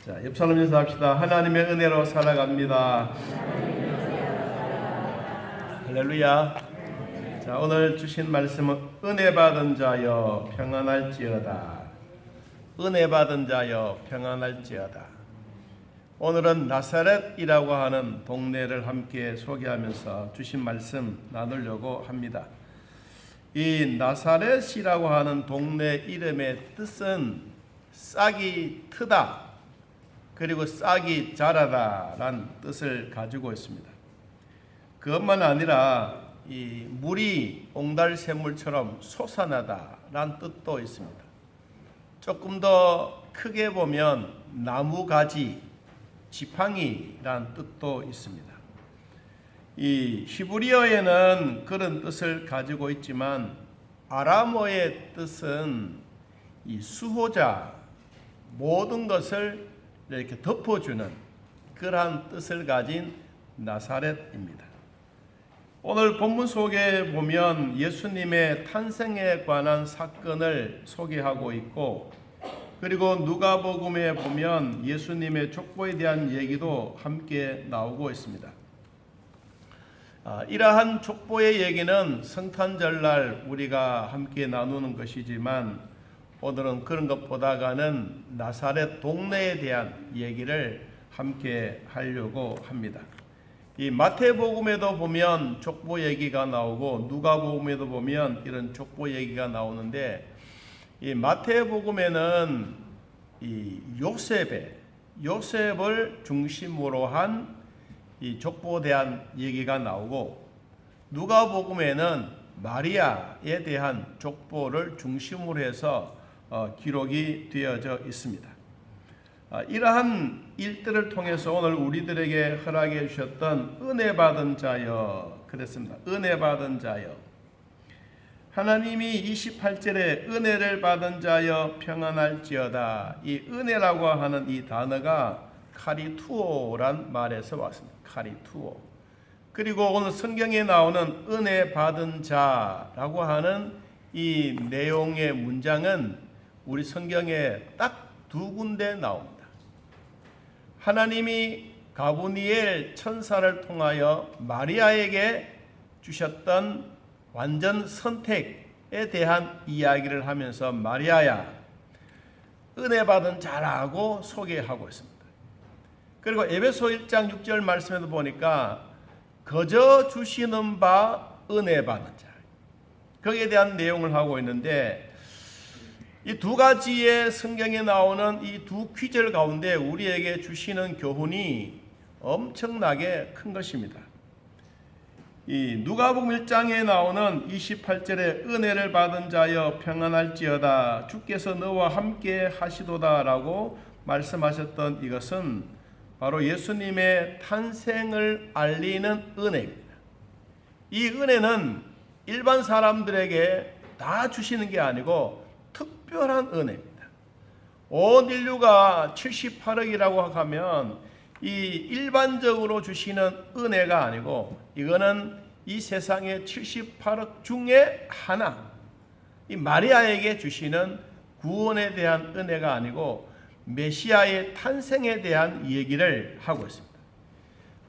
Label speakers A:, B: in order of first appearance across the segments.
A: 자, 옆 사람 인사합시다. 하나님의 은혜로 살아갑니다. 할렐루야. 자, 오늘 주신 말씀은 은혜 받은 자여 평안할지어다. 은혜 받은 자여 평안할지어다. 오늘은 나사렛이라고 하는 동네를 함께 소개하면서 주신 말씀 나누려고 합니다. 이 나사렛이라고 하는 동네 이름의 뜻은 싹이 트다, 그리고 싹이 자라다라는 뜻을 가지고 있습니다. 그것만 아니라 이 물이 옹달샘물처럼 솟아나다라는 뜻도 있습니다. 조금 더 크게 보면 나무가지, 지팡이라는 뜻도 있습니다. 이 히브리어에는 그런 뜻을 가지고 있지만 아람어의 뜻은 이 수호자, 모든 것을 이렇게 덮어주는 그러한 뜻을 가진 나사렛입니다. 오늘 본문 속에 보면 예수님의 탄생에 관한 사건을 소개하고 있고, 그리고 누가복음에 보면 예수님의 족보에 대한 얘기도 함께 나오고 있습니다. 이러한 족보의 얘기는 성탄절날 우리가 함께 나누는 것이지만 오늘은 그런 것보다가는 나사렛 동네에 대한 얘기를 함께 하려고 합니다. 이 마태복음에도 보면 족보 얘기가 나오고 누가복음에도 보면 이런 족보 얘기가 나오는데, 이 마태복음에는 이 요셉을 중심으로 한 이 족보에 대한 얘기가 나오고, 누가복음에는 마리아에 대한 족보를 중심으로 해서 기록이 되어져 있습니다. 이러한 일들을 통해서 오늘 우리들에게 허락해 주셨던 은혜 받은 자여, 그랬습니다. 은혜 받은 자여. 하나님이 28절에 은혜를 받은 자여 평안할지어다. 이 은혜라고 하는 이 단어가 카리투오란 말에서 왔습니다. 카리투오. 그리고 오늘 성경에 나오는 은혜 받은 자라고 하는 이 내용의 문장은 우리 성경에 딱 두 군데 나옵니다. 하나님이 가브리엘 천사를 통하여 마리아에게 주셨던 완전 선택에 대한 이야기를 하면서 마리아야, 은혜 받은 자라고 소개하고 있습니다. 그리고 에베소 1장 6절 말씀에도 보니까 거저 주시는 바 은혜 받은 자, 거기에 대한 내용을 하고 있는데, 이 두 가지의 성경에 나오는 이 두 귀절 가운데 우리에게 주시는 교훈이 엄청나게 큰 것입니다. 이 누가복음 1장에 나오는 28절에 은혜를 받은 자여 평안할지어다, 주께서 너와 함께 하시도다라고 말씀하셨던 이것은 바로 예수님의 탄생을 알리는 은혜입니다. 이 은혜는 일반 사람들에게 다 주시는 게 아니고 특별한 은혜입니다. 온 인류가 78억이라고 하면 이 일반적으로 주시는 은혜가 아니고, 이거는 이 세상의 78억 중에 하나, 이 마리아에게 주시는 구원에 대한 은혜가 아니고 메시아의 탄생에 대한 얘기를 하고 있습니다.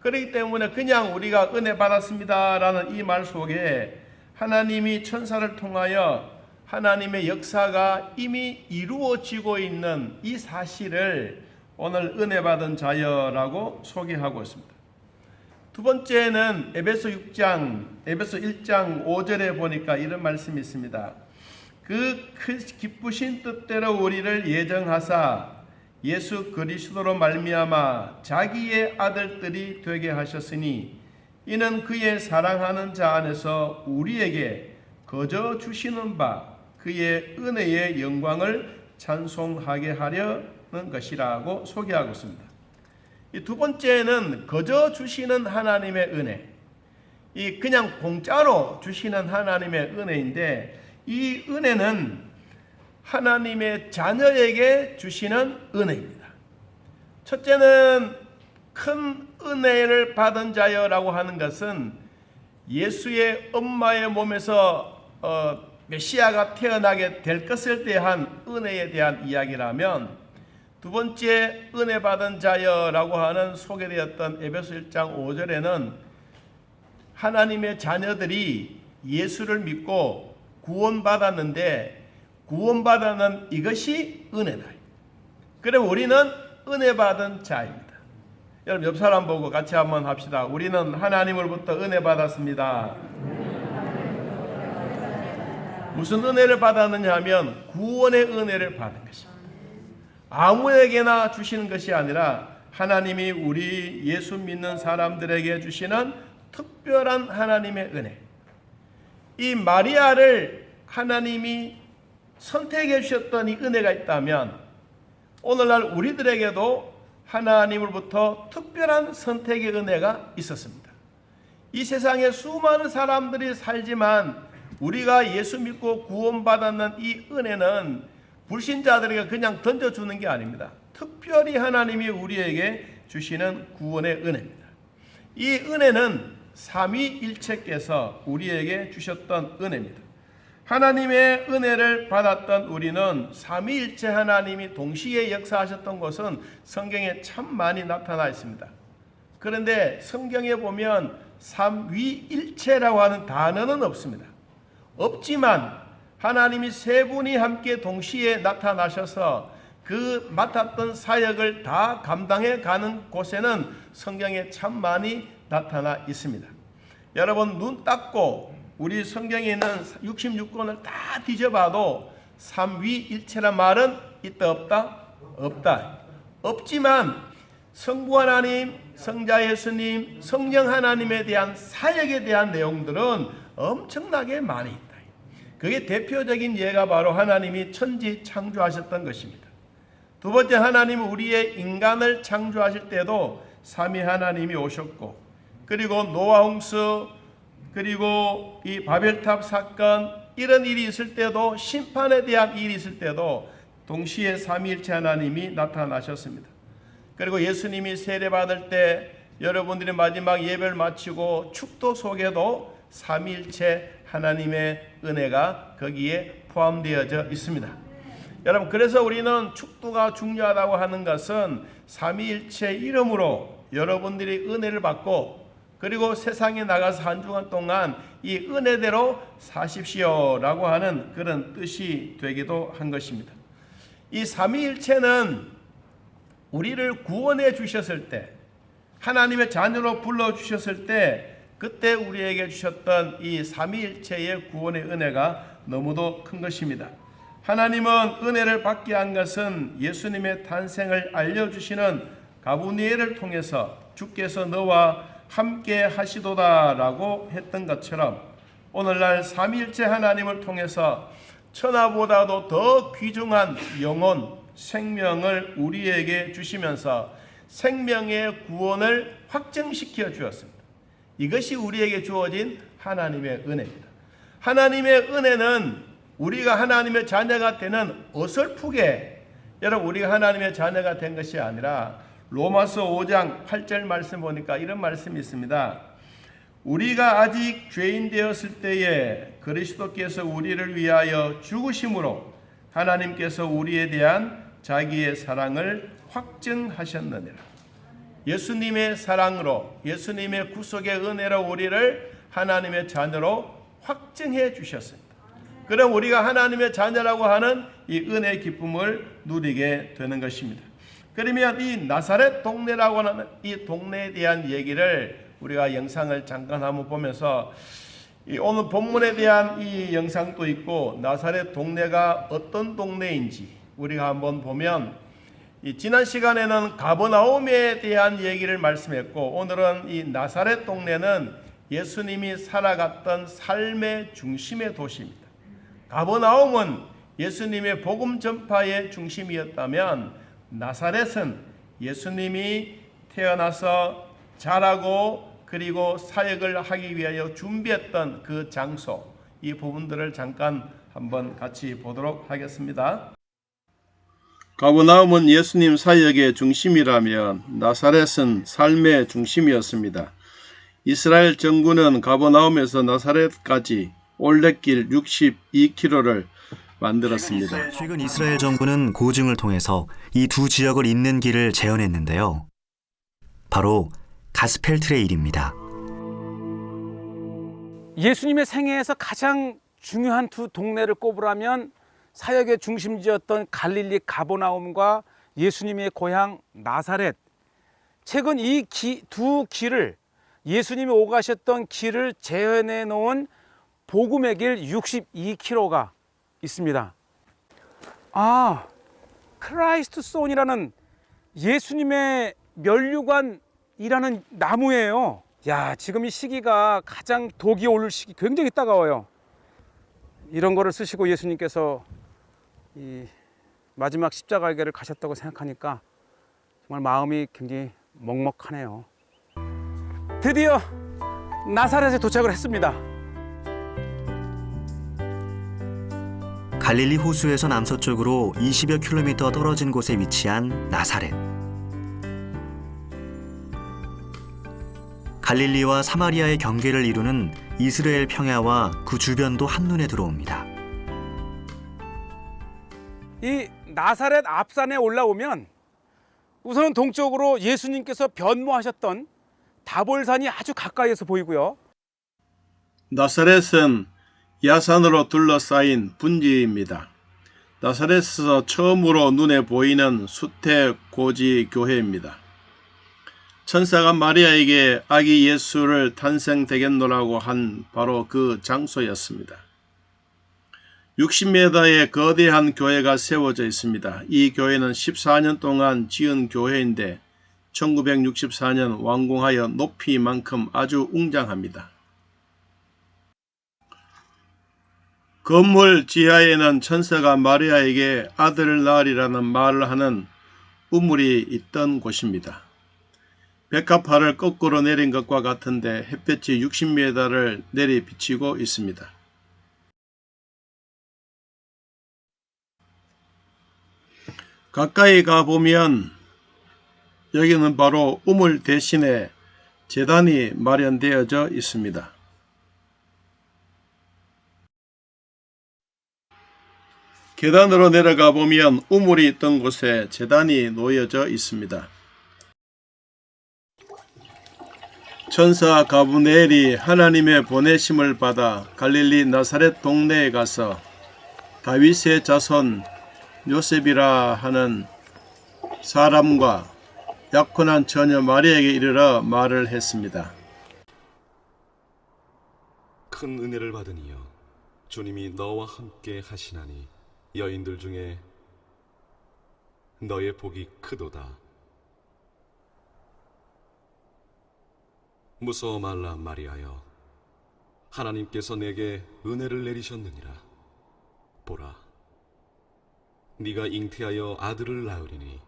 A: 그렇기 때문에 그냥 우리가 은혜 받았습니다라는 이 말 속에 하나님이 천사를 통하여 하나님의 역사가 이미 이루어지고 있는 이 사실을 오늘 은혜 받은 자여라고 소개하고 있습니다. 두 번째는 에베소 1장 5절에 보니까 이런 말씀이 있습니다. 그 기쁘신 뜻대로 우리를 예정하사 예수 그리스도로 말미암아 자기의 아들들이 되게 하셨으니, 이는 그의 사랑하는 자 안에서 우리에게 거저 주시는 바 그의 은혜의 영광을 찬송하게 하려는 것이라고 소개하고 있습니다. 이 두 번째는 거저 주시는 하나님의 은혜, 이 그냥 공짜로 주시는 하나님의 은혜인데, 이 은혜는 하나님의 자녀에게 주시는 은혜입니다. 첫째는 큰 은혜를 받은 자여라고 하는 것은 예수의 엄마의 몸에서 메시아가 태어나게 될 것을 대한 은혜에 대한 이야기라면, 두 번째 은혜 받은 자여라고 하는 소개되었던 에베소 1장 5절에는 하나님의 자녀들이 예수를 믿고 구원받았는데 구원받았는 이것이 은혜다. 그럼 우리는 은혜 받은 자입니다. 여러분 옆 사람 보고 같이 한번 합시다. 우리는 하나님으로부터 은혜 받았습니다. 무슨 은혜를 받았느냐 하면 구원의 은혜를 받은 것입니다. 아무에게나 주시는 것이 아니라 하나님이 우리 예수 믿는 사람들에게 주시는 특별한 하나님의 은혜. 이 마리아를 하나님이 선택해 주셨던 이 은혜가 있다면 오늘날 우리들에게도 하나님으로부터 특별한 선택의 은혜가 있었습니다. 이 세상에 수많은 사람들이 살지만 우리가 예수 믿고 구원받았는 이 은혜는 불신자들에게 그냥 던져주는 게 아닙니다. 특별히 하나님이 우리에게 주시는 구원의 은혜입니다. 이 은혜는 삼위일체께서 우리에게 주셨던 은혜입니다. 하나님의 은혜를 받았던 우리는 삼위일체 하나님이 동시에 역사하셨던 것은 성경에 참 많이 나타나 있습니다. 그런데 성경에 보면 삼위일체라고 하는 단어는 없습니다. 없지만 하나님이 세 분이 함께 동시에 나타나셔서 그 맡았던 사역을 다 감당해 가는 곳에는 성경에 참 많이 나타나 있습니다. 여러분 눈 닦고 우리 성경에 있는 66권을 다 뒤져봐도 삼위일체란 말은 있다 없다? 없다. 없지만 성부 하나님, 성자 예수님, 성령 하나님에 대한 사역에 대한 내용들은 엄청나게 많이 있다. 그게 대표적인 예가 바로 하나님이 천지 창조하셨던 것입니다. 두 번째, 하나님은 우리의 인간을 창조하실 때도 삼위 하나님이 오셨고, 그리고 노아 홍수, 그리고 이 바벨탑 사건, 이런 일이 있을 때도, 심판에 대한 일이 있을 때도 동시에 삼위일체 하나님이 나타나셨습니다. 그리고 예수님이 세례받을 때 여러분들이 마지막 예배를 마치고 축도 속에도 삼위일체 하나님의 은혜가 거기에 포함되어져 있습니다. 여러분 그래서 우리는 축도가 중요하다고 하는 것은 삼위일체 이름으로 여러분들이 은혜를 받고 그리고 세상에 나가서 한 주간 동안 이 은혜대로 사십시오라고 하는 그런 뜻이 되기도 한 것입니다. 이 삼위일체는 우리를 구원해 주셨을 때, 하나님의 자녀로 불러주셨을 때 그때 우리에게 주셨던 이 삼위일체의 구원의 은혜가 너무도 큰 것입니다. 하나님은 은혜를 받게 한 것은 예수님의 탄생을 알려주시는 가브리엘을 통해서 주께서 너와 함께 하시도다라고 했던 것처럼 오늘날 삼위일체 하나님을 통해서 천하보다도 더 귀중한 영혼, 생명을 우리에게 주시면서 생명의 구원을 확증시켜 주었습니다. 이것이 우리에게 주어진 하나님의 은혜입니다. 하나님의 은혜는 우리가 하나님의 자녀가 되는 어설프게, 여러분 우리가 하나님의 자녀가 된 것이 아니라 로마서 5장 8절 말씀 보니까 이런 말씀이 있습니다. 우리가 아직 죄인 되었을 때에 그리스도께서 우리를 위하여 죽으심으로 하나님께서 우리에 대한 자기의 사랑을 확증하셨느니라. 예수님의 사랑으로, 예수님의 구속의 은혜로 우리를 하나님의 자녀로 확증해 주셨습니다. 그럼 우리가 하나님의 자녀라고 하는 이 은혜의 기쁨을 누리게 되는 것입니다. 그러면 이 나사렛 동네라고 하는 이 동네에 대한 얘기를 우리가 영상을 잠깐 한번 보면서 오늘 본문에 대한 이 영상도 있고 나사렛 동네가 어떤 동네인지 우리가 한번 보면, 지난 시간에는 가버나움에 대한 얘기를 말씀했고 오늘은 이 나사렛 동네는 예수님이 살아갔던 삶의 중심의 도시입니다. 가버나움은 예수님의 복음 전파의 중심이었다면 나사렛은 예수님이 태어나서 자라고 그리고 사역을 하기 위하여 준비했던 그 장소, 이 부분들을 잠깐 한번 같이 보도록 하겠습니다. 가버나움은 예수님 사역의 중심이라면 나사렛은 삶의 중심이었습니다. 이스라엘 정부는 가버나움에서 나사렛까지 올레길 62km를 만들었습니다.
B: 최근 이스라엘 정부는 고증을 통해서 이 두 지역을 잇는 길을 재현했는데요. 바로 가스펠트레일입니다.
C: 예수님의 생애에서 가장 중요한 두 동네를 꼽으라면 사역의 중심지였던 갈릴리 가버나움과 예수님의 고향 나사렛. 최근 이 두 길을 예수님이 오가셨던 길을 재현해 놓은 복음의 길 62km가 있습니다. 크라이스트 손이라는 예수님의 면류관이라는 나무예요. 야, 지금 이 시기가 가장 독이 오를 시기, 굉장히 따가워요. 이런 거를 쓰시고 예수님께서 이 마지막 십자가의 길을 가셨다고 생각하니까 정말 마음이 굉장히 먹먹하네요. 드디어 나사렛에 도착을 했습니다.
B: 갈릴리 호수에서 남서쪽으로 20여 킬로미터 떨어진 곳에 위치한 나사렛. 갈릴리와 사마리아의 경계를 이루는 이스라엘 평야와 그 주변도 한눈에 들어옵니다.
C: 이 나사렛 앞산에 올라오면 우선은 동쪽으로 예수님께서 변모하셨던 다볼산이 아주 가까이에서 보이고요.
A: 나사렛은 야산으로 둘러싸인 분지입니다. 나사렛에서 처음으로 눈에 보이는 수태고지 교회입니다. 천사가 마리아에게 아기 예수를 탄생되겠노라고 한 바로 그 장소였습니다. 60m의 거대한 교회가 세워져 있습니다. 이 교회는 14년 동안 지은 교회인데 1964년 완공하여 높이만큼 아주 웅장합니다. 건물 지하에는 천사가 마리아에게 아들을 낳으리라는 말을 하는 우물이 있던 곳입니다. 백합화를 거꾸로 내린 것과 같은데 햇볕이 60m를 내리비치고 있습니다. 가까이 가보면 여기는 바로 우물 대신에 제단이 마련되어져 있습니다. 계단으로 내려가 보면 우물이 있던 곳에 제단이 놓여져 있습니다. 천사 가브리엘이 하나님의 보내심을 받아 갈릴리 나사렛 동네에 가서 다윗의 자손 요셉이라 하는 사람과 약혼한 처녀 마리아에게 이르러 말을 했습니다.
D: 큰 은혜를 받으니여 주님이 너와 함께 하시나니 여인들 중에 너의 복이 크도다. 무서워 말라 마리아여, 하나님께서 내게 은혜를 내리셨느니라. 보라, 네가 잉태하여 아들을 낳으리니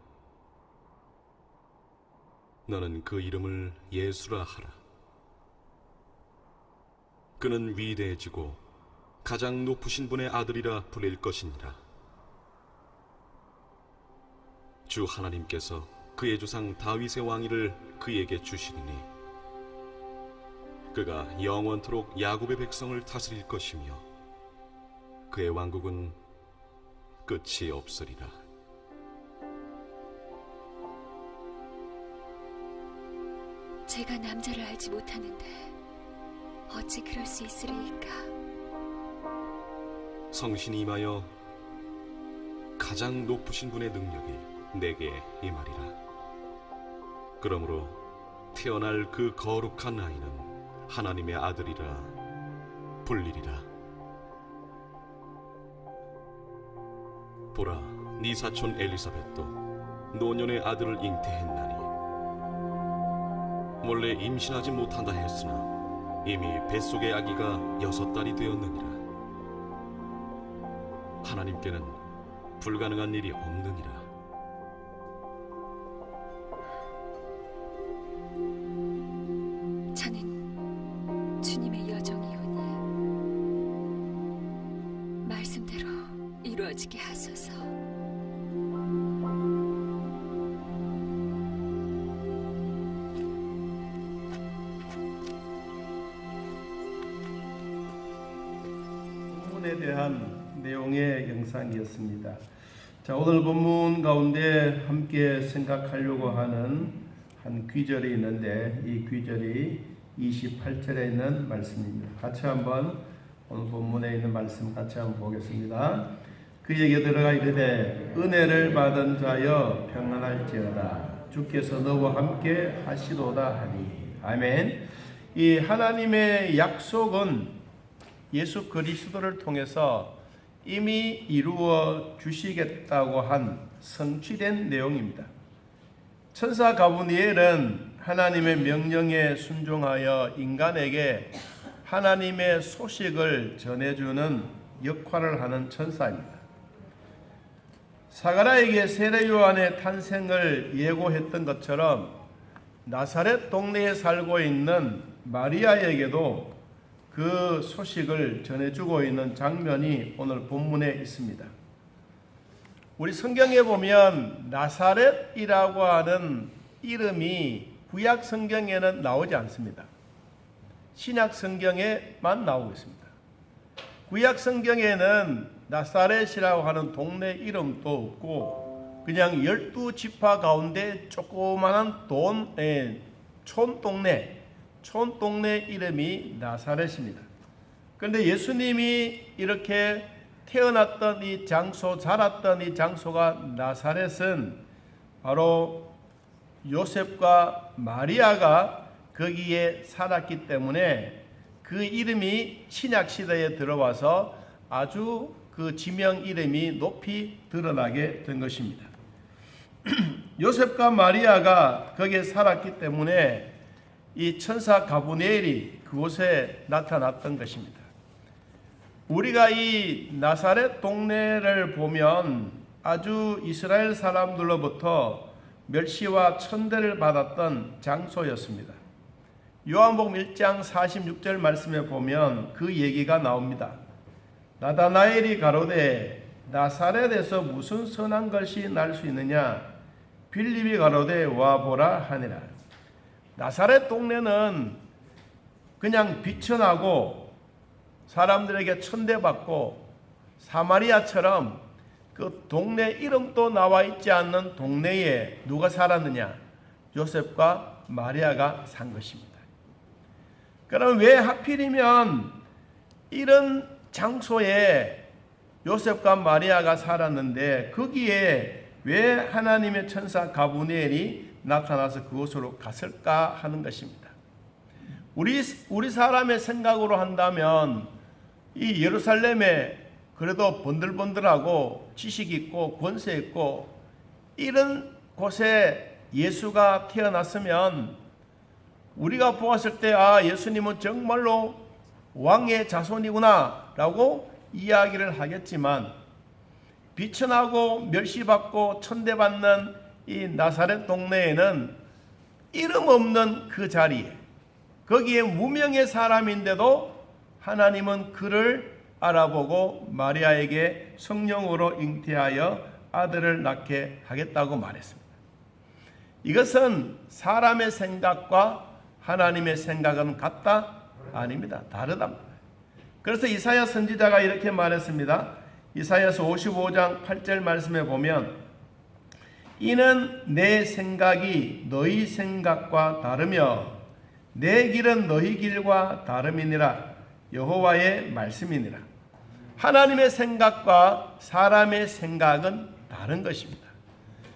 D: 너는 그 이름을 예수라 하라. 그는 위대해지고 가장 높으신 분의 아들이라 불릴 것이니라. 주 하나님께서 그의 조상 다윗의 왕위를 그에게 주시리니 그가 영원토록 야곱의 백성을 다스릴 것이며 그의 왕국은 끝이 없으리라.
E: 제가 남자를 알지 못하는데 어찌 그럴 수 있으리이까?
D: 성신이 임하여 가장 높으신 분의 능력이 내게 임하리라. 그러므로 태어날 그 거룩한 아이는 하나님의 아들이라 불리리라. 보라, 네 사촌 엘리사벳도 노년의 아들을 잉태했나니 원래 임신하지 못한다 했으나 이미 뱃속의 아기가 6달이 되었느니라. 하나님께는 불가능한 일이 없느니라.
E: 저는 주님의 여종이오니 말씀대로 이루어지게 하소서.
A: 우문에 대한 내용의 영상이었습니다. 자, 오늘 본문 가운데 함께 생각하려고 하는 한 귀절이 있는데 이 귀절이 28절에 있는 말씀입니다. 같이 한번 오늘 본문에 있는 말씀 같이 한번 보겠습니다. 그에게 들어가 이르되 은혜를 받은 자여 평안할지어다 주께서 너와 함께 하시도다 하니. 아멘. 이 하나님의 약속은 예수 그리스도를 통해서 이미 이루어 주시겠다고 한 성취된 내용입니다. 천사 가브리엘은 하나님의 명령에 순종하여 인간에게 하나님의 소식을 전해주는 역할을 하는 천사입니다. 사가랴에게 세례 요한의 탄생을 예고했던 것처럼 나사렛 동네에 살고 있는 마리아에게도 그 소식을 전해주고 있는 장면이 오늘 본문에 있습니다. 우리 성경에 보면 나사렛이라고 하는 이름이 구약 성경에는 나오지 않습니다. 신약 성경에만 나오고 있습니다. 구약 성경에는 나사렛이라고 하는 동네 이름도 없고 그냥 12지파 가운데 조그마한 촌동네 이름이 나사렛입니다. 그런데 예수님이 이렇게 태어났던 이 장소, 자랐던 이 장소가 나사렛은 바로 요셉과 마리아가 거기에 살았기 때문에 그 이름이 신약 시대에 들어와서 아주 그 지명 이름이 높이 드러나게 된 것입니다. 요셉과 마리아가 거기에 살았기 때문에 이 천사 가브리엘이 그곳에 나타났던 것입니다. 우리가 이 나사렛 동네를 보면 아주 이스라엘 사람들로부터 멸시와 천대를 받았던 장소였습니다. 요한복음 1장 46절 말씀에 보면 그 얘기가 나옵니다. 나다나엘이 가로되 나사렛에서 무슨 선한 것이 날 수 있느냐 빌립이 가로되 와보라 하니라. 나사렛 동네는 그냥 비천하고 사람들에게 천대받고 사마리아처럼 그 동네 이름도 나와 있지 않는 동네에 누가 살았느냐? 요셉과 마리아가 산 것입니다. 그럼 왜 하필이면 이런 장소에 요셉과 마리아가 살았는데 거기에 왜 하나님의 천사 가브리엘이 나타나서 그곳으로 갔을까 하는 것입니다. 우리 사람의 생각으로 한다면 이 예루살렘에 그래도 번들번들하고 지식 있고 권세 있고 이런 곳에 예수가 태어났으면 우리가 보았을 때 예수님은 정말로 왕의 자손이구나 라고 이야기를 하겠지만 비천하고 멸시받고 천대받는 이 나사렛 동네에는 이름 없는 그 자리에 거기에 무명의 사람인데도 하나님은 그를 알아보고 마리아에게 성령으로 잉태하여 아들을 낳게 하겠다고 말했습니다. 이것은 사람의 생각과 하나님의 생각은 같다? 아닙니다. 다르답니다. 그래서 이사야 선지자가 이렇게 말했습니다. 이사야서 55장 8절 말씀에 보면 이는 내 생각이 너희 생각과 다르며 내 길은 너희 길과 다름이니라 여호와의 말씀이니라. 하나님의 생각과 사람의 생각은 다른 것입니다.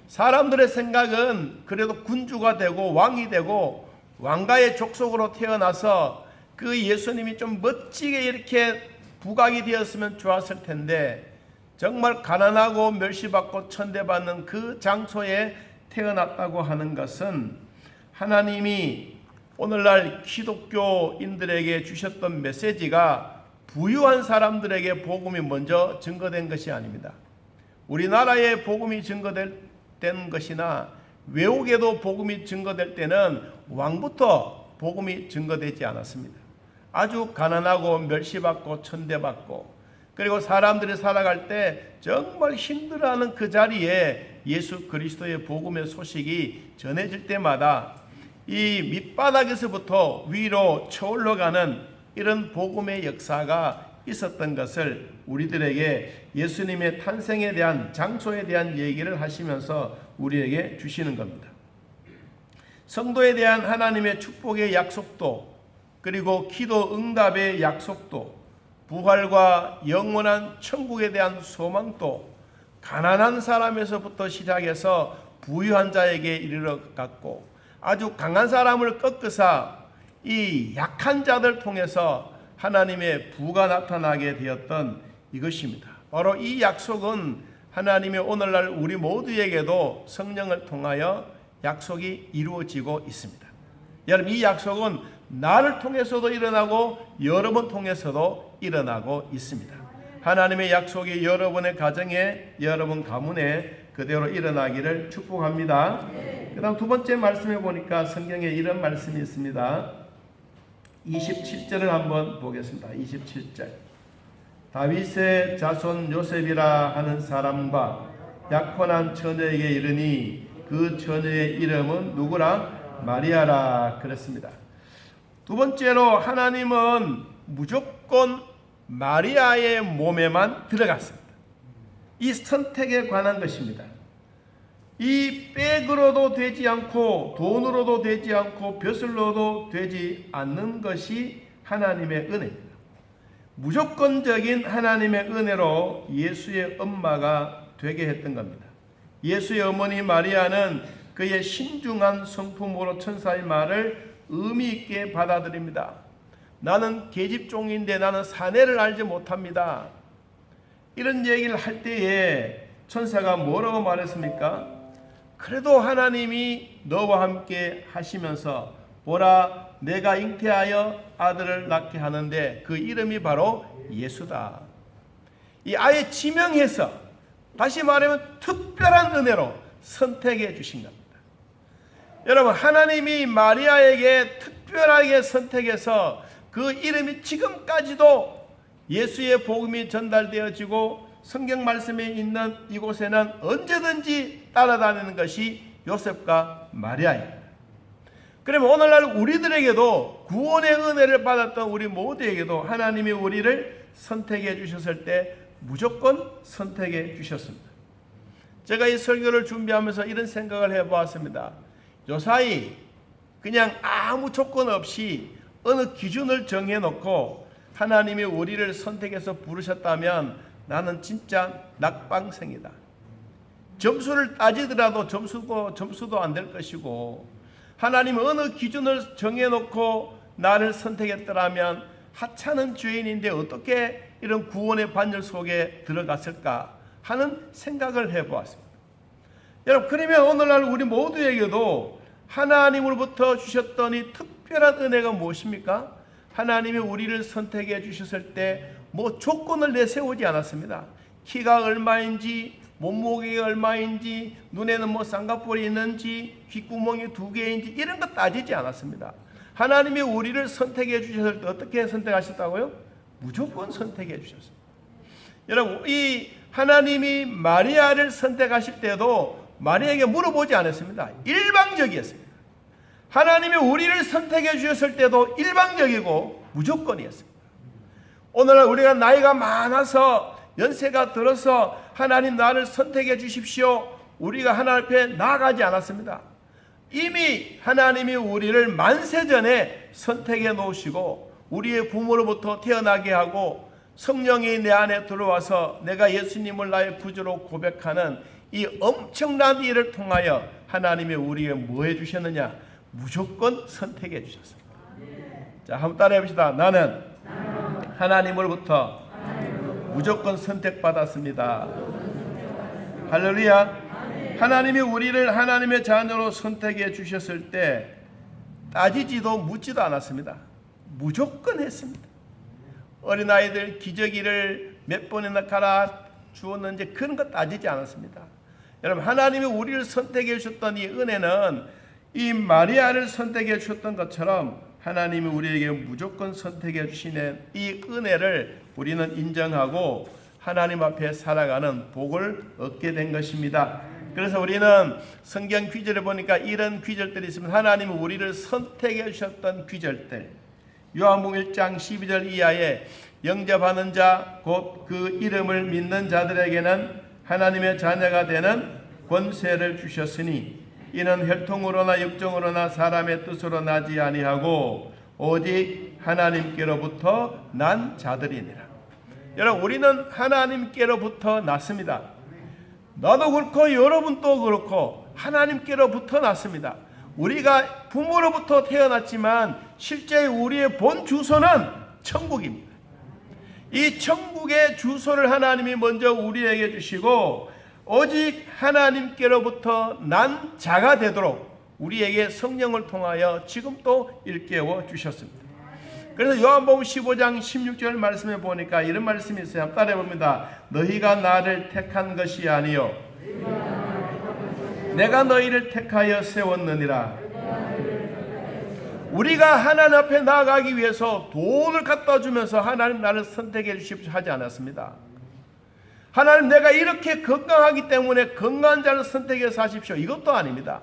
A: 사람들의 생각은 그래도 군주가 되고 왕이 되고 왕가의 족속으로 태어나서 그 예수님이 좀 멋지게 이렇게 부각이 되었으면 좋았을 텐데 정말 가난하고 멸시받고 천대받는 그 장소에 태어났다고 하는 것은 하나님이 오늘날 기독교인들에게 주셨던 메시지가 부유한 사람들에게 복음이 먼저 증거된 것이 아닙니다. 우리나라에 복음이 증거된 것이나 외국에도 복음이 증거될 때는 왕부터 복음이 증거되지 않았습니다. 아주 가난하고 멸시받고 천대받고 그리고 사람들이 살아갈 때 정말 힘들어하는 그 자리에 예수 그리스도의 복음의 소식이 전해질 때마다 이 밑바닥에서부터 위로 쳐올라가는 이런 복음의 역사가 있었던 것을 우리들에게 예수님의 탄생에 대한 장소에 대한 얘기를 하시면서 우리에게 주시는 겁니다. 성도에 대한 하나님의 축복의 약속도, 그리고 기도 응답의 약속도, 부활과 영원한 천국에 대한 소망도 가난한 사람에서부터 시작해서 부유한 자에게 이르러 갔고, 아주 강한 사람을 꺾으사 이 약한 자들 통해서 하나님의 부가 나타나게 되었던 이것입니다. 바로 이 약속은 하나님의 오늘날 우리 모두에게도 성령을 통하여 약속이 이루어지고 있습니다. 여러분, 이 약속은 나를 통해서도 일어나고 여러분 통해서도 일어나고 있습니다. 하나님의 약속이 여러분의 가정에, 여러분 가문에 그대로 일어나기를 축복합니다. 그 다음 두 번째 말씀에 보니까 성경에 이런 말씀이 있습니다. 27절을 한번 보겠습니다. 27절. 다윗의 자손 요셉이라 하는 사람과 약혼한 처녀에게 이르니 그 처녀의 이름은 누구라? 마리아라 그랬습니다. 두 번째로 하나님은 무조건 마리아의 몸에만 들어갔습니다. 이 선택에 관한 것입니다. 이 백으로도 되지 않고 돈으로도 되지 않고 벼슬로도 되지 않는 것이 하나님의 은혜입니다. 무조건적인 하나님의 은혜로 예수의 엄마가 되게 했던 겁니다. 예수의 어머니 마리아는 그의 신중한 성품으로 천사의 말을 의미 있게 받아들입니다. 나는 계집종인데 나는 사내를 알지 못합니다. 이런 얘기를 할 때에 천사가 뭐라고 말했습니까? 그래도 하나님이 너와 함께 하시면서 보라, 내가 잉태하여 아들을 낳게 하는데 그 이름이 바로 예수다. 이 아예 지명해서, 다시 말하면 특별한 은혜로 선택해 주신 겁니다. 여러분, 하나님이 마리아에게 특별하게 선택해서 그 이름이 지금까지도 예수의 복음이 전달되어지고 성경 말씀에 있는 이곳에는 언제든지 따라다니는 것이 요셉과 마리아입니다. 그러면 오늘날 우리들에게도 구원의 은혜를 받았던 우리 모두에게도 하나님이 우리를 선택해 주셨을 때 무조건 선택해 주셨습니다. 제가 이 설교를 준비하면서 이런 생각을 해보았습니다. 요사이 그냥 아무 조건 없이 어느 기준을 정해놓고 하나님이 우리를 선택해서 부르셨다면 나는 진짜 낙방생이다. 점수를 따지더라도 점수도 안 될 것이고, 하나님은 어느 기준을 정해놓고 나를 선택했더라면 하찮은 죄인인데 어떻게 이런 구원의 반열 속에 들어갔을까 하는 생각을 해보았습니다. 여러분, 그러면 오늘날 우리 모두에게도 하나님으로부터 주셨던 이 특별한 은혜가 무엇입니까? 하나님이 우리를 선택해 주셨을 때 뭐 조건을 내세우지 않았습니다. 키가 얼마인지, 몸무게가 얼마인지, 눈에는 뭐 쌍꺼풀이 있는지, 귓구멍이 2개인지 이런 거 따지지 않았습니다. 하나님이 우리를 선택해 주셨을 때 어떻게 선택하셨다고요? 무조건 선택해 주셨습니다. 여러분, 이 하나님이 마리아를 선택하실 때도 마리아에게 물어보지 않았습니다. 일방적이었습니다. 하나님이 우리를 선택해 주셨을 때도 일방적이고 무조건이었습니다. 오늘날 우리가 나이가 많아서 연세가 들어서 하나님 나를 선택해 주십시오, 우리가 하나님 앞에 나아가지 않았습니다. 이미 하나님이 우리를 만세전에 선택해 놓으시고 우리의 부모로부터 태어나게 하고 성령이 내 안에 들어와서 내가 예수님을 나의 구주로 고백하는 이 엄청난 일을 통하여 하나님이 우리에게 뭐 해주셨느냐? 무조건 선택해 주셨습니다. 자, 한번 따라해 봅시다. 나는 하나님으로부터 무조건 선택받았습니다. 할렐루야. 하나님이 우리를 하나님의 자녀로 선택해 주셨을 때 따지지도 묻지도 않았습니다. 무조건 했습니다. 어린아이들 기저귀를 몇 번이나 갈아 주었는지 그런 거 따지지 않았습니다. 여러분, 하나님이 우리를 선택해 주셨던 이 은혜는 이 마리아를 선택해 주셨던 것처럼 하나님이 우리에게 무조건 선택해 주시는 이 은혜를 우리는 인정하고 하나님 앞에 살아가는 복을 얻게 된 것입니다. 그래서 우리는 성경 귀절에 보니까 이런 귀절들이 있습니다. 하나님이 우리를 선택해 주셨던 귀절들. 요한복음 1장 12절 이하에 영접하는 자 곧 그 이름을 믿는 자들에게는 하나님의 자녀가 되는 권세를 주셨으니 이는 혈통으로나 육정으로나 사람의 뜻으로 나지 아니하고 오직 하나님께로부터 난 자들이니라. 여러분, 우리는 하나님께로부터 났습니다. 나도 그렇고 여러분도 그렇고 하나님께로부터 났습니다. 우리가 부모로부터 태어났지만 실제 우리의 본 주소는 천국입니다. 이 천국의 주소를 하나님이 먼저 우리에게 주시고 오직 하나님께로부터 난 자가 되도록 우리에게 성령을 통하여 지금 또 일깨워 주셨습니다. 그래서 요한복음 15장 16절 말씀에 보니까 이런 말씀이 있어요. 한번 따라해 봅니다. 너희가 나를 택한 것이 아니요 내가 너희를 택하여 세웠느니라. 우리가 하나님 앞에 나아가기 위해서 돈을 갖다 주면서 하나님 나를 선택해 주십시오 하지 않았습니다. 하나님 내가 이렇게 건강하기 때문에 건강한 자를 선택해서 하십시오, 이것도 아닙니다.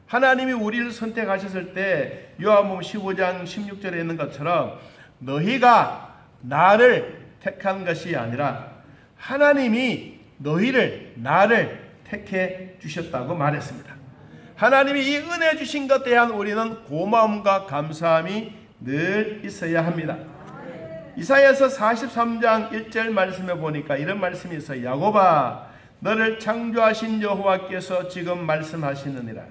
A: 하나님이 우리를 선택하셨을 때 요한복음 15장 16절에 있는 것처럼 너희가 나를 택한 것이 아니라 하나님이 너희를 나를 택해 주셨다고 말했습니다. 하나님이 이 은혜 주신 것에 대한 우리는 고마움과 감사함이 늘 있어야 합니다. 이사야서 43장 1절 말씀에 보니까 이런 말씀이 있어요. 야곱아 너를 창조하신 여호와께서 지금 말씀하시느니라.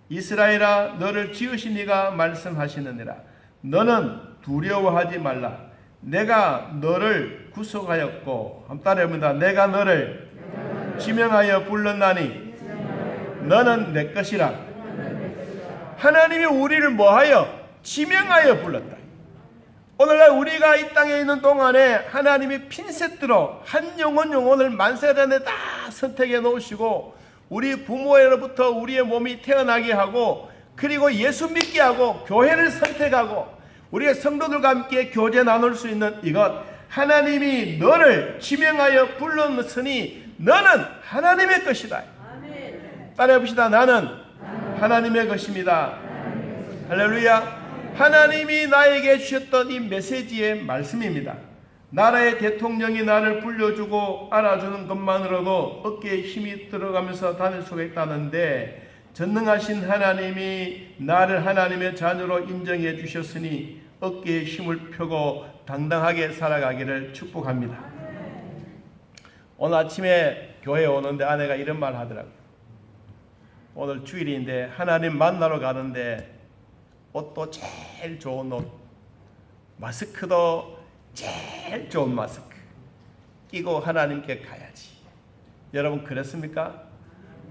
A: 이스라엘아 너를 지으신 이가 말씀하시느니라. 너는 두려워하지 말라. 내가 너를 구속하였고, 한번 따라해봅니다. 내가 너를 지명하여 불렀나니 너는 내 것이라. 하나님이 우리를 뭐하여? 지명하여 불렀다. 오늘날 우리가 이 땅에 있는 동안에 하나님이 핀셋으로 한 영혼을 만세전에 다 선택해 놓으시고 우리 부모로부터 우리의 몸이 태어나게 하고 그리고 예수 믿게 하고 교회를 선택하고 우리의 성도들과 함께 교제 나눌 수 있는 이것, 하나님이 너를 지명하여 불렀으니 너는 하나님의 것이다. 따라해 봅시다. 나는 하나님의 것입니다. 할렐루야. 하나님이 나에게 주셨던 이 메시지의 말씀입니다. 나라의 대통령이 나를 불려주고 알아주는 것만으로도 어깨에 힘이 들어가면서 다닐 수가 있다는데 전능하신 하나님이 나를 하나님의 자녀로 인정해 주셨으니 어깨에 힘을 펴고 당당하게 살아가기를 축복합니다. 오늘 아침에 교회에 오는데 아내가 이런 말 하더라고요. 오늘 주일인데 하나님 만나러 가는데 옷도 제일 좋은 옷, 마스크도 제일 좋은 마스크 끼고 하나님께 가야지. 여러분 그렇습니까?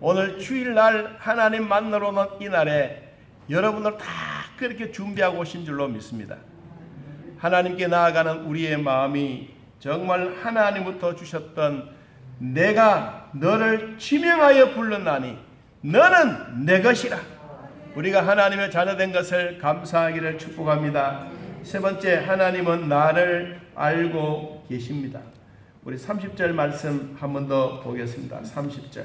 A: 오늘 주일날 하나님 만나러 오는 이 날에 여러분들 다 그렇게 준비하고 오신 줄로 믿습니다. 하나님께 나아가는 우리의 마음이 정말 하나님부터 주셨던 내가 너를 지명하여 불렀나니 너는 내 것이라. 우리가 하나님의 자녀된 것을 감사하기를 축복합니다. 세 번째, 하나님은 나를 알고 계십니다. 우리 30절 말씀 한 번 더 보겠습니다. 30절.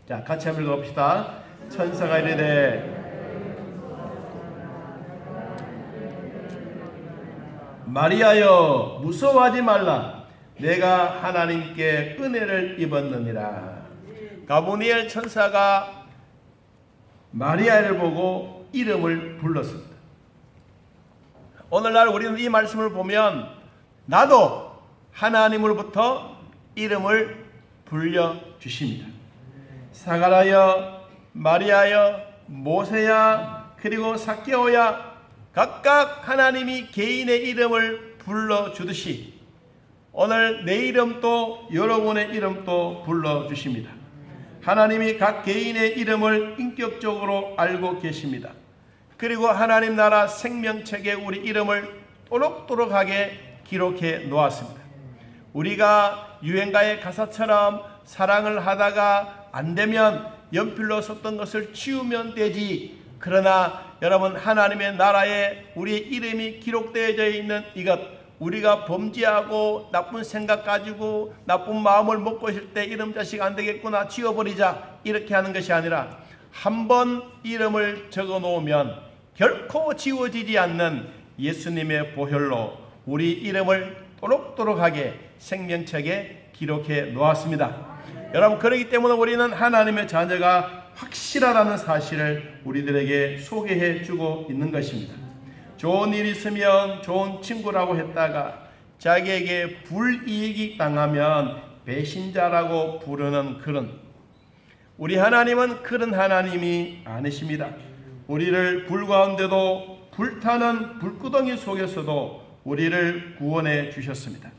A: 자, 같이 한번 읽어봅시다. 천사가 이르되 마리아여 무서워하지 말라. 내가 하나님께 은혜를 입었느니라. 가브리엘 천사가 마리아를 보고 이름을 불렀습니다. 오늘날 우리는 이 말씀을 보면 나도 하나님으로부터 이름을 불려주십니다. 사가랴여, 마리아여, 모세야, 그리고 삭개오야 각각 하나님이 개인의 이름을 불러주듯이 오늘 내 이름도 여러분의 이름도 불러주십니다. 하나님이 각 개인의 이름을 인격적으로 알고 계십니다. 그리고 하나님 나라 생명책에 우리 이름을 또록또록하게 기록해 놓았습니다. 우리가 유행가의 가사처럼 사랑을 하다가 안 되면 연필로 썼던 것을 지우면 되지. 그러나 여러분 하나님의 나라에 우리의 이름이 기록되어져 있는 이것, 우리가 범죄하고 나쁜 생각 가지고 나쁜 마음을 먹고 있을 때 이름 자식 안 되겠구나 지워버리자 이렇게 하는 것이 아니라 한 번 이름을 적어 놓으면 결코 지워지지 않는 예수님의 보혈로 우리 이름을 또록또록하게 생명책에 기록해 놓았습니다. 여러분, 그렇기 때문에 우리는 하나님의 자녀가 확실하다는 사실을 우리들에게 소개해 주고 있는 것입니다. 좋은 일 있으면 좋은 친구라고 했다가 자기에게 불이익이 당하면 배신자라고 부르는 그런, 우리 하나님은 그런 하나님이 아니십니다. 우리를 불 가운데도 불타는 불구덩이 속에서도 우리를 구원해 주셨습니다.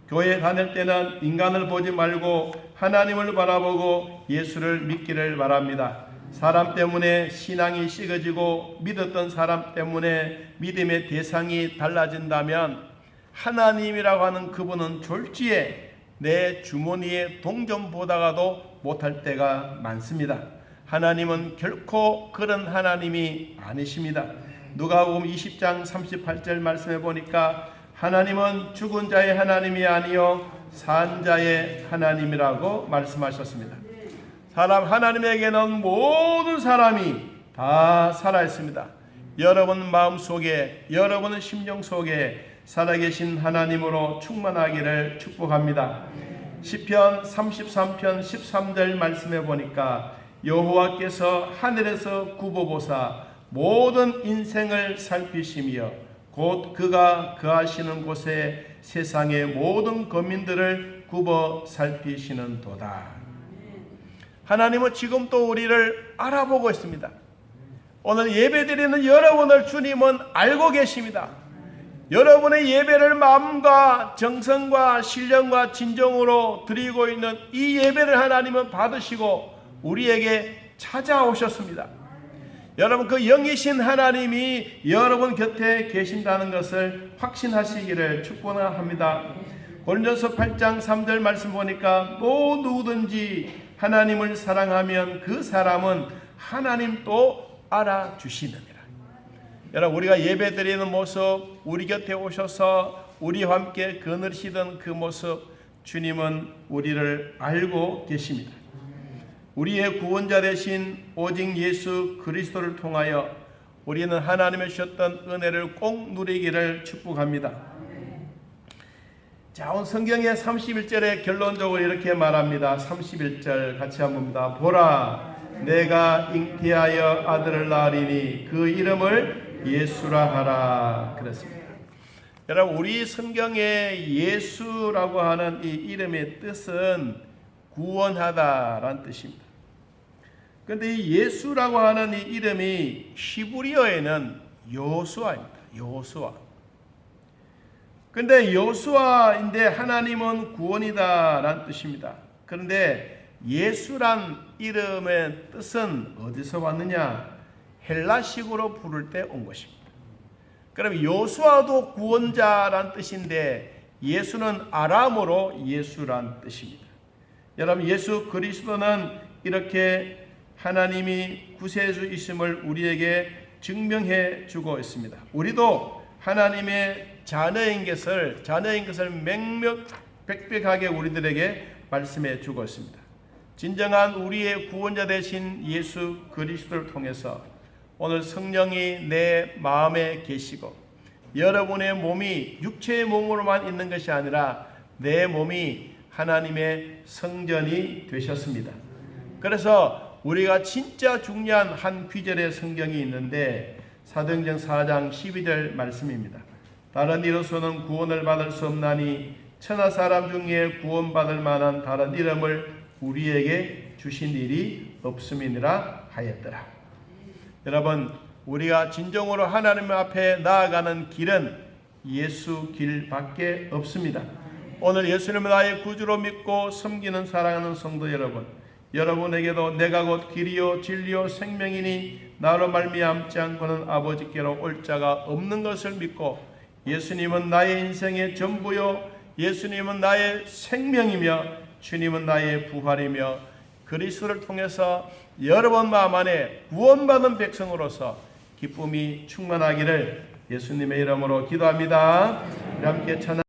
A: 교회 다닐 때는 인간을 보지 말고 하나님을 바라보고 예수를 믿기를 바랍니다. 사람 때문에 신앙이 식어지고 믿었던 사람 때문에 믿음의 대상이 달라진다면 하나님이라고 하는 그분은 졸지에 내 주머니에 동전 보다가도 못할 때가 많습니다. 하나님은 결코 그런 하나님이 아니십니다. 누가복음 20장 38절 말씀해 보니까 하나님은 죽은 자의 하나님이 아니요 산 자의 하나님이라고 말씀하셨습니다. 하나님에게는 모든 사람이 다 살아있습니다. 여러분 마음속에, 여러분 심령 속에 살아계신 하나님으로 충만하기를 축복합니다. 시편 33편 13절 말씀해 보니까 여호와께서 하늘에서 굽어보사 모든 인생을 살피시며 곧 그가 거하시는 곳에 세상의 모든 거민들을 굽어 살피시는도다. 하나님은 지금도 우리를 알아보고 있습니다. 오늘 예배드리는 여러분을 주님은 알고 계십니다. 여러분의 예배를 마음과 정성과 신령과 진정으로 드리고 있는 이 예배를 하나님은 받으시고 우리에게 찾아오셨습니다. 여러분, 그 영이신 하나님이 여러분 곁에 계신다는 것을 확신하시기를 축원합니다. 고린도서 8장 3절 말씀 보니까 또 누구든지 하나님을 사랑하면 그 사람은 하나님도 알아주시느니라. 여러분, 우리가 예배 드리는 모습, 우리 곁에 오셔서 우리와 함께 거느리시던 그 모습, 주님은 우리를 알고 계십니다. 우리의 구원자 되신 오직 예수 그리스도를 통하여 우리는 하나님의 주셨던 은혜를 꼭 누리기를 축복합니다. 자, 오늘 성경의 31절에 결론적으로 이렇게 말합니다. 31절 같이 한번 봅니다. 보라, 내가 잉태하여 아들을 낳으리니 그 이름을 예수라 하라 그랬습니다. 여러분, 우리 성경에 예수라고 하는 이 이름의 뜻은 구원하다라는 뜻입니다. 그런데 이 예수라고 하는 이 이름이 히브리어에는 여호수아입니다. 여호수아. 그런데 여호수아인데 하나님은 구원이다라는 뜻입니다. 그런데 예수란 이름의 뜻은 어디서 왔느냐? 헬라식으로 부를 때 온 것입니다. 그럼 여호수아도 구원자란 뜻인데 예수는 아람어로 예수란 뜻입니다. 여러분, 예수 그리스도는 이렇게 하나님이 구세주이심을 우리에게 증명해 주고 있습니다. 우리도 하나님의 자녀인 것을 명명백백하게 우리들에게 말씀해 주고 있습니다. 진정한 우리의 구원자 되신 예수 그리스도를 통해서 오늘 성령이 내 마음에 계시고 여러분의 몸이 육체의 몸으로만 있는 것이 아니라 내 몸이 하나님의 성전이 되셨습니다. 그래서 우리가 진짜 중요한 한 귀절의 성경이 있는데 사도행전 4장 12절 말씀입니다. 다른 이로서는 구원을 받을 수 없나니 천하 사람 중에 구원받을 만한 다른 이름을 우리에게 주신 일이 없음이니라 하였더라. 여러분, 우리가 진정으로 하나님 앞에 나아가는 길은 예수 길밖에 없습니다. 오늘 예수님을 나의 구주로 믿고 섬기는 사랑하는 성도 여러분, 여러분에게도 내가 곧 길이요 진리요 생명이니 나로 말미암지 않고는 아버지께로 올 자가 없는 것을 믿고 예수님은 나의 인생의 전부요, 예수님은 나의 생명이며 주님은 나의 부활이며 그리스도를 통해서 여러분 마음 안에 구원받은 백성으로서 기쁨이 충만하기를 예수님의 이름으로 기도합니다. 함께 찬양